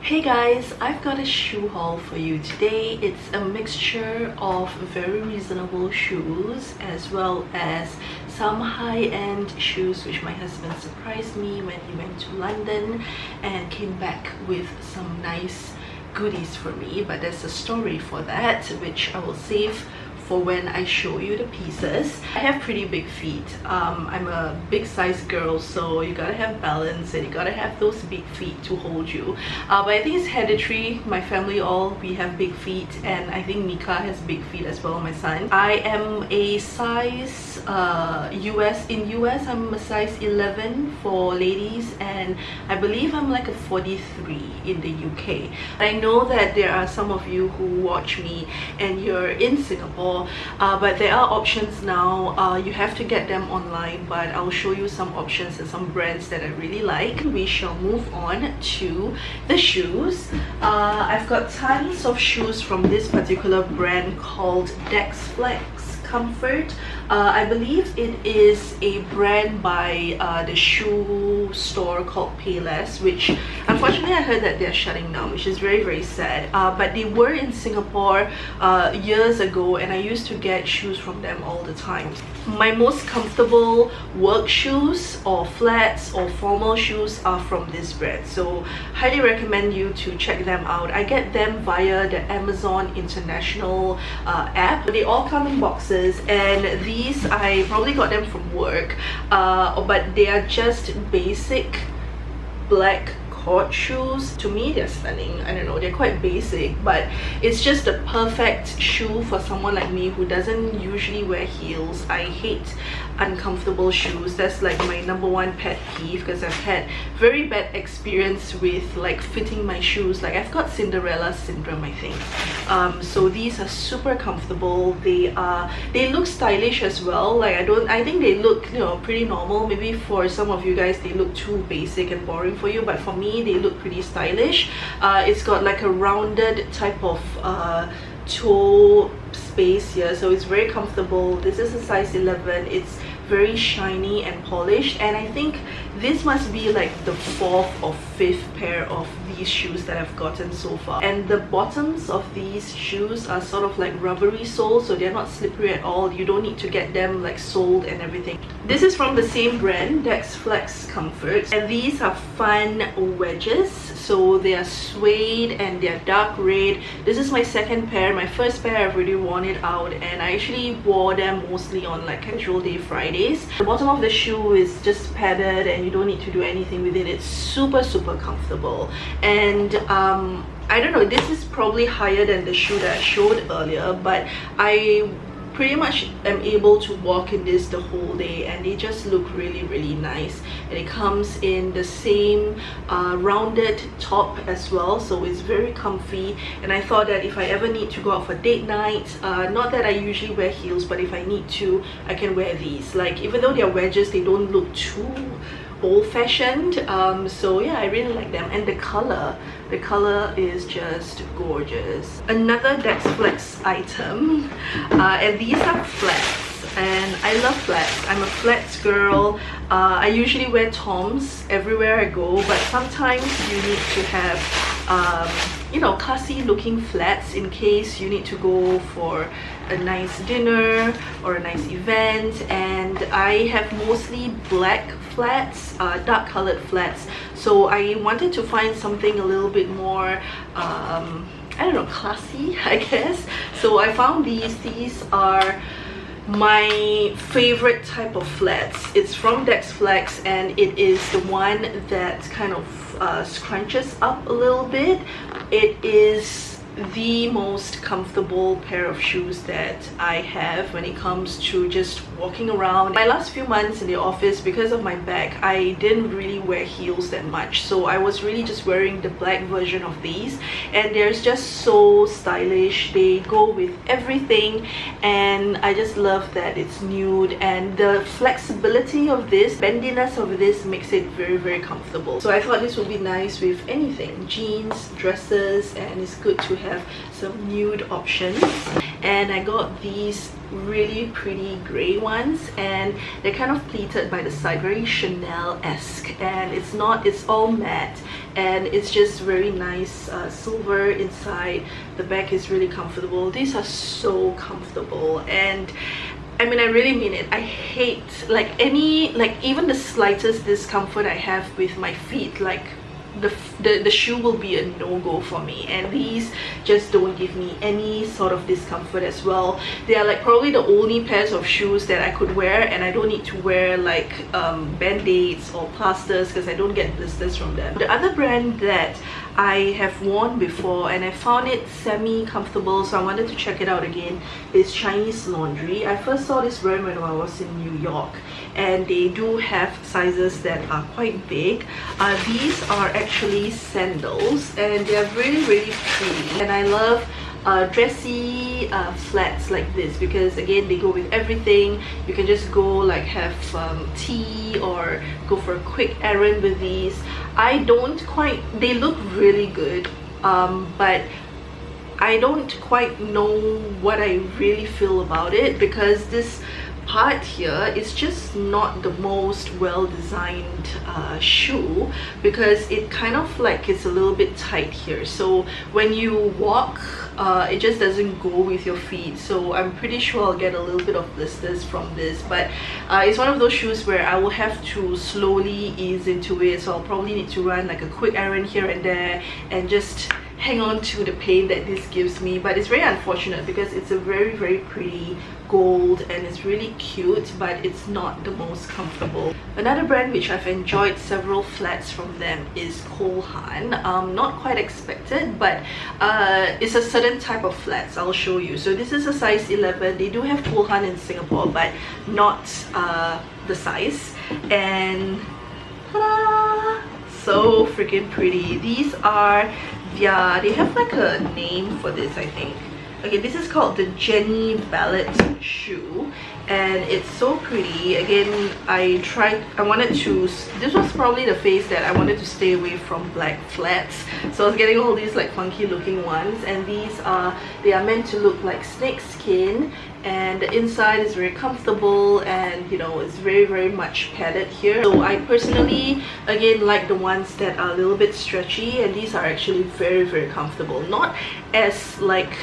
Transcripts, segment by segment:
Hey guys, I've got a shoe haul for you today. It's a mixture of very reasonable shoes as well as some high-end shoes which my husband surprised me when he went to London and came back with some nice goodies for me. But there's a story for that which I will save for when I show you the pieces. I have pretty big feet. I'm a big size girl, so you gotta have balance and you gotta have those big feet to hold you. But I think it's hereditary. My family we have big feet, and I think Mika has big feet as well, my son. I am a size in US I'm a size 11 for ladies, and I believe I'm like a 43 in the UK. I know that there are some of you who watch me and you're in Singapore, but there are options now. You have to get them online, but I'll show you some options and some brands that I really like. We shall move on to the shoes. I've got tons of shoes from this particular brand called Flex Comfort. I believe it is a brand by the shoe store called Payless, which unfortunately I heard that they're shutting down, which is very sad. But they were in Singapore years ago, and I used to get shoes from them all the time. My most comfortable work shoes or flats or formal shoes are from this brand, so highly recommend you to check them out. I get them via the Amazon International app. They all come in boxes, and these I probably got them from work, but they are just basic black court shoes. To me, they're stunning. I don't know, they're quite basic, but it's just the perfect shoe for someone like me who doesn't usually wear heels. I hate uncomfortable shoes. That's like my #1 pet peeve, because I've had very bad experience with like fitting my shoes. Like I've got Cinderella syndrome, I think. So these are super comfortable. They look stylish as well. Like I think they look, you know, pretty normal. Maybe for some of you guys they look too basic and boring for you, but for me they look pretty stylish. It's got like a rounded type of toe space here, so it's very comfortable. This is a size 11. It's very shiny and polished, and I think this must be like the 4th or 5th pair of these shoes that I've gotten so far. And the bottoms of these shoes are sort of like rubbery soles, so they're not slippery at all. You don't need to get them like soled and everything. This is from the same brand, Flex Comfort, and these are fun wedges. So they are suede and they're dark red. This is my second pair. My first pair I've already worn it out, and I actually wore them mostly on like casual day Fridays. The bottom of the shoe is just padded and you don't need to do anything with it. It's super comfortable, and I don't know, this is probably higher than the shoe that I showed earlier, but I pretty much am able to walk in this the whole day, and they just look really nice. And it comes in the same rounded top as well, so it's very comfy. And I thought that if I ever need to go out for date night, not that I usually wear heels, but if I need to, I can wear these. Like, even though they're wedges, they don't look too old-fashioned. So yeah, I really like them. And the color is just gorgeous. Another Flex item, and these are flats, and I love flats. I'm a flats girl. I usually wear Toms everywhere I go, but sometimes you need to have you know, classy looking flats in case you need to go for a nice dinner or a nice event. And I have mostly black flats, dark colored flats, so I wanted to find something a little bit more I don't know, classy, I guess. So I found these are my favorite type of flats. It's from Flex, and it is the one that kind of scrunches up a little bit. It is the most comfortable pair of shoes that I have when it comes to just walking around. My last few months in the office, because of my back, I didn't really wear heels that much, so I was really just wearing the black version of these, and they're just so stylish. They go with everything, and I just love that it's nude, and the flexibility of this, bendiness of this, makes it very comfortable. So I thought this would be nice with anything, jeans, dresses, and it's good to have have some nude options. And I got these really pretty gray ones, and they're kind of pleated by the side, very Chanel-esque, and it's all matte, and it's just very nice silver inside. The back is really comfortable. These are so comfortable, and I mean, I really mean it. I hate even the slightest discomfort I have with my feet. Like the shoe will be a no-go for me, and these just don't give me any sort of discomfort as well. They are like probably the only pairs of shoes that I could wear, and I don't need to wear like band-aids or plasters because I don't get blisters from them. The other brand that I have worn before and I found it semi-comfortable, so I wanted to check it out again, is Chinese Laundry. I first saw this brand when I was in New York, and they do have sizes that are quite big. These are actually sandals, and they are really pretty, and I love dressy flats like this because again they go with everything. You can just go like have tea or go for a quick errand with these. They look really good, but I don't quite know what I really feel about it, because this part here is just not the most well designed shoe, because it kind of like it's a little bit tight here, so when you walk it just doesn't go with your feet. So I'm pretty sure I'll get a little bit of blisters from this, but it's one of those shoes where I will have to slowly ease into it, so I'll probably need to run like a quick errand here and there and just hang on to the pain that this gives me. But it's very unfortunate because it's a very pretty gold and it's really cute, but it's not the most comfortable. Another brand which I've enjoyed several flats from them is Cole Haan. Not quite expected, but it's a certain type of flats. I'll show you. So this is a size 11. They do have Cole Haan in Singapore, but not the size. And ta-da! So freaking pretty. These are, yeah, they have like a name for this, I think. Okay, this is called the Jenny Ballet shoe, and it's so pretty. Again, this was probably the phase that I wanted to stay away from black flats, so I was getting all these like funky looking ones, and they are meant to look like snake skin, and the inside is very comfortable, and you know, it's very much padded here. So I personally again like the ones that are a little bit stretchy, and these are actually very comfortable. Not as like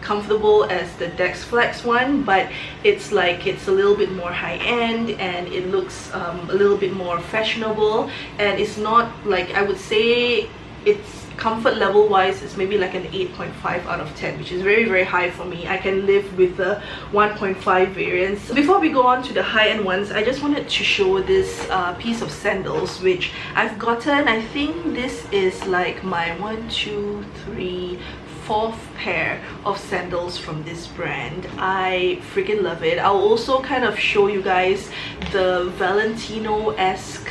comfortable as the Dex Flex one, but it's like it's a little bit more high-end, and it looks a little bit more fashionable, and it's not like, I would say it's comfort level wise, it's maybe like an 8.5 out of 10, which is very high for me. I can live with the 1.5 variants. Before we go on to the high-end ones, I just wanted to show this piece of sandals which I've gotten. I think this is like my 4th pair of sandals from this brand. I freaking love it. I'll also kind of show you guys the Valentino-esque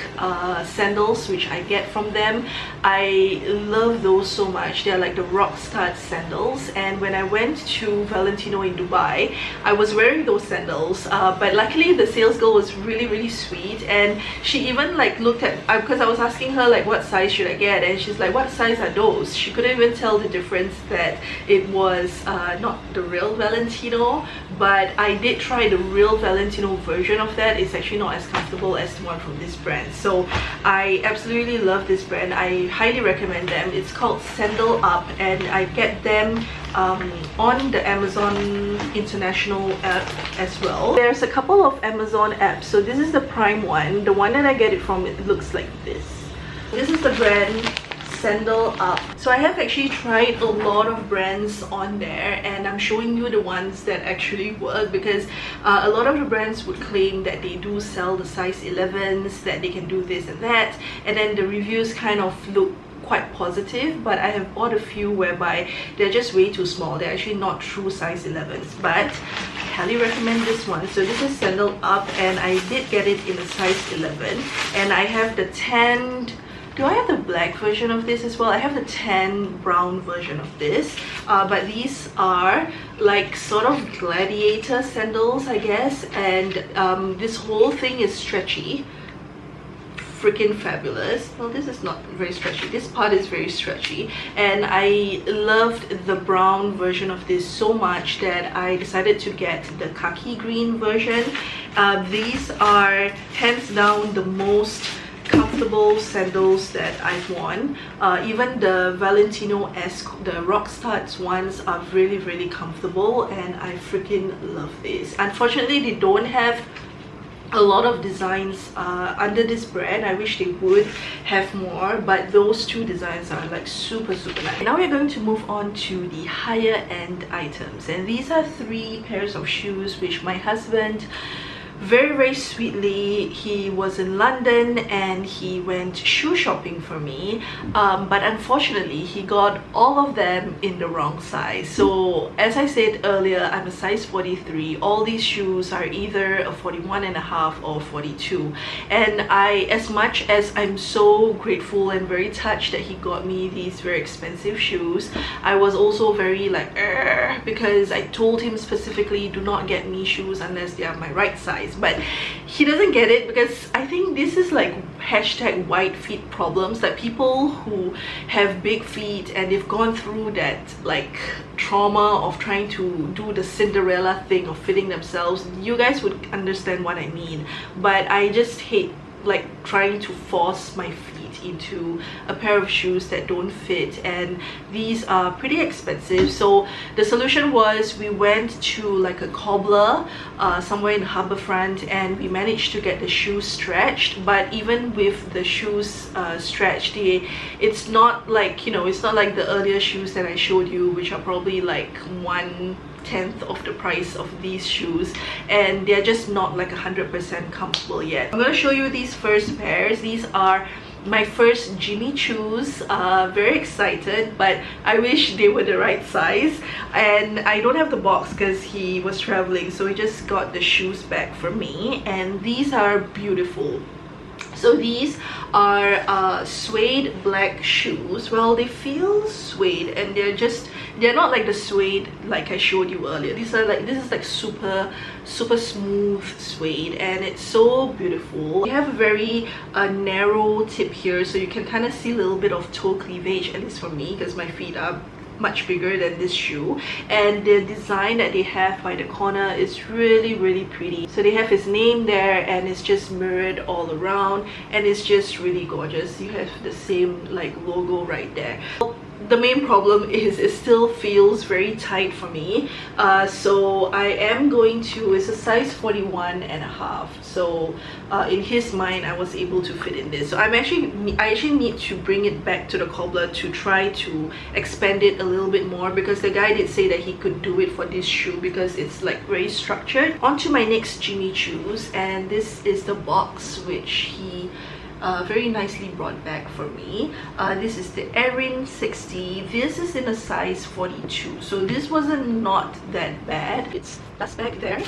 sandals which I get from them. I love those so much. They're like the rock stud sandals, and when I went to Valentino in Dubai, I was wearing those sandals, but luckily the sales girl was really sweet, and she even like looked at, because I was asking her like what size should I get, and she's like, what size are those? She couldn't even tell the difference, that it was not the real Valentino, but I did try the real Valentino version of that. It's actually not as comfortable as the one from this brand. So I absolutely love this brand. I highly recommend them. It's called Sandal Up, and I get them on the Amazon International app as well. There's a couple of Amazon apps. So this is the Prime one. The one that I get it from, it looks like this. This is the brand Sandal Up. So I have actually tried a lot of brands on there, and I'm showing you the ones that actually work, because a lot of the brands would claim that they do sell the size 11s, that they can do this and that, and then the reviews kind of look quite positive, but I have bought a few whereby they're just way too small. They're actually not true size 11s, but I highly recommend this one. So this is Sandal Up, and I did get it in a size 11, and I have the tanned, do I have the black version of this as well? I have the tan brown version of this, but these are like sort of gladiator sandals, I guess, and this whole thing is stretchy. freaking fabulous. Well, this is not very stretchy. This part is very stretchy, and I loved the brown version of this so much that I decided to get the khaki green version. These are hands down the most comfortable sandals that I've worn. Even the Valentino-esque, the Rockstars ones are really comfortable, and I freaking love this. Unfortunately, they don't have a lot of designs under this brand. I wish they would have more, but those two designs are like super nice. Now we're going to move on to the higher end items, and these are 3 pairs of shoes which my husband very sweetly, he was in London and he went shoe shopping for me, but unfortunately he got all of them in the wrong size. So as I said earlier, I'm a size 43. All these shoes are either a 41.5 or 42, and as much as I'm so grateful and very touched that he got me these very expensive shoes, I was also very like because I told him specifically, do not get me shoes unless they are my right size. But he doesn't get it, because I think this is like hashtag white feet problems. Like people who have big feet and they've gone through that like trauma of trying to do the Cinderella thing of fitting themselves, you guys would understand what I mean. But I just hate like trying to force my feet into a pair of shoes that don't fit, and these are pretty expensive. So the solution was we went to like a cobbler somewhere in Harbourfront, and we managed to get the shoes stretched. But even with the shoes stretched, it's not like, you know, it's not like the earlier shoes that I showed you, which are probably like 1/10 of the price of these shoes, and they're just not like 100% comfortable yet. I'm gonna show you these first pairs. These are my first Jimmy Choos. Very excited, but I wish they were the right size, and I don't have the box because he was traveling, so he just got the shoes back for me. And these are beautiful. So these are suede black shoes. Well, they feel suede, and they're not like the suede like I showed you earlier. This is like super smooth suede, and it's so beautiful. They have a very narrow tip here, so you can kind of see a little bit of toe cleavage, at least for me, because my feet are much bigger than this shoe. And the design that they have by the corner is really pretty. So they have his name there, and it's just mirrored all around, and it's just really gorgeous. You have the same like logo right there. The main problem is it still feels very tight for me, so I am going to, it's a size 41.5, so in his mind I was able to fit in this. So I actually need to bring it back to the cobbler to try to expand it a little bit more, because the guy did say that he could do it for this shoe because it's like very structured. On to my next Jimmy Choos, and this is the box which he very nicely brought back for me. This is the Erin 60. This is in a size 42, so this wasn't not that bad. That's back there.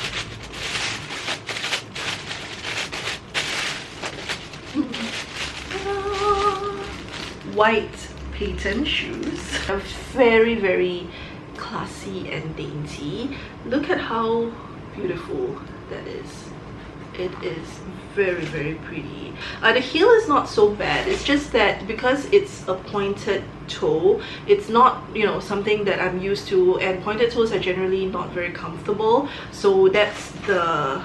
White patent shoes, are very classy and dainty. Look at how beautiful that is. It is very pretty. The heel is not so bad. It's just that because it's a pointed toe, it's not, you know, something that I'm used to, and pointed toes are generally not very comfortable, so that's the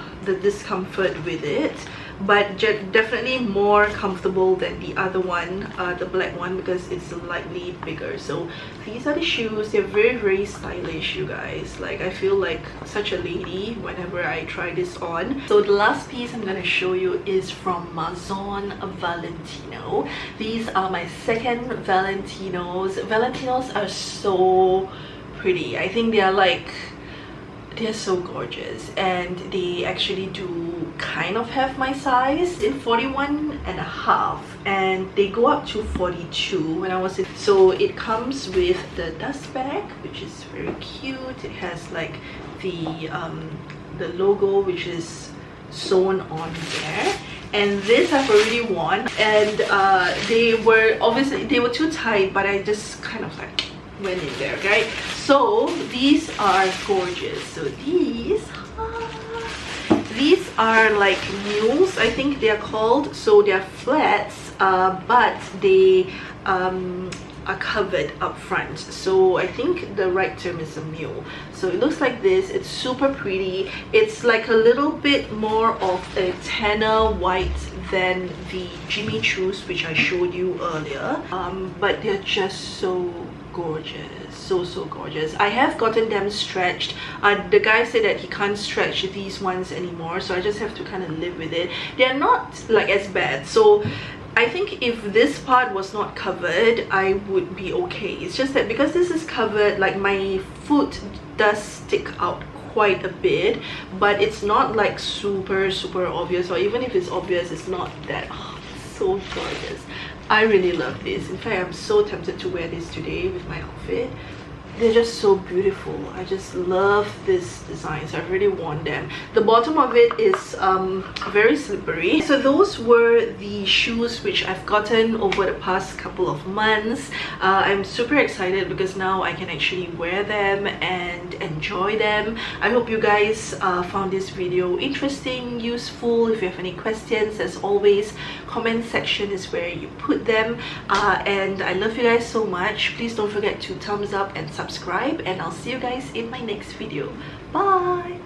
discomfort with it. But definitely more comfortable than the other one, the black one, because it's slightly bigger. So these are the shoes. They're very stylish, you guys. Like, I feel like such a lady whenever I try this on. So the last piece I'm gonna show you is from Maison Valentino. These are my second Valentinos. Valentinos are so pretty. I think they are like, they're so gorgeous, and they actually do kind of have my size in 41.5, and they go up to 42 when I was in. So it comes with the dust bag, which is very cute. It has like the logo, which is sewn on there. And this I've already worn, and they were too tight, but I just kind of like went in there, right? So these are gorgeous. So these these are like mules, I think they are called. So they are flats, but they are covered up front, so I think the right term is a mule. So it looks like this. It's super pretty. It's like a little bit more of a tanner white than the Jimmy Choos which I showed you earlier, but they're just so gorgeous, so gorgeous. I have gotten them stretched. The guy said that he can't stretch these ones anymore, so I just have to kind of live with it. They're not like as bad, so I think if this part was not covered, I would be okay. It's just that because this is covered, like my foot does stick out quite a bit, but it's not like super obvious, or even if it's obvious, it's not that. Oh, it's so gorgeous. I really love this. In fact, I'm so tempted to wear this today with my outfit. They're just so beautiful. I just love this design, so I've really worn them. The bottom of it is very slippery. So those were the shoes which I've gotten over the past couple of months. I'm super excited because now I can actually wear them and enjoy them. I hope you guys found this video interesting, useful. If you have any questions, as always, comment section is where you put them. And I love you guys so much. Please don't forget to thumbs up and subscribe, and I'll see you guys in my next video. Bye.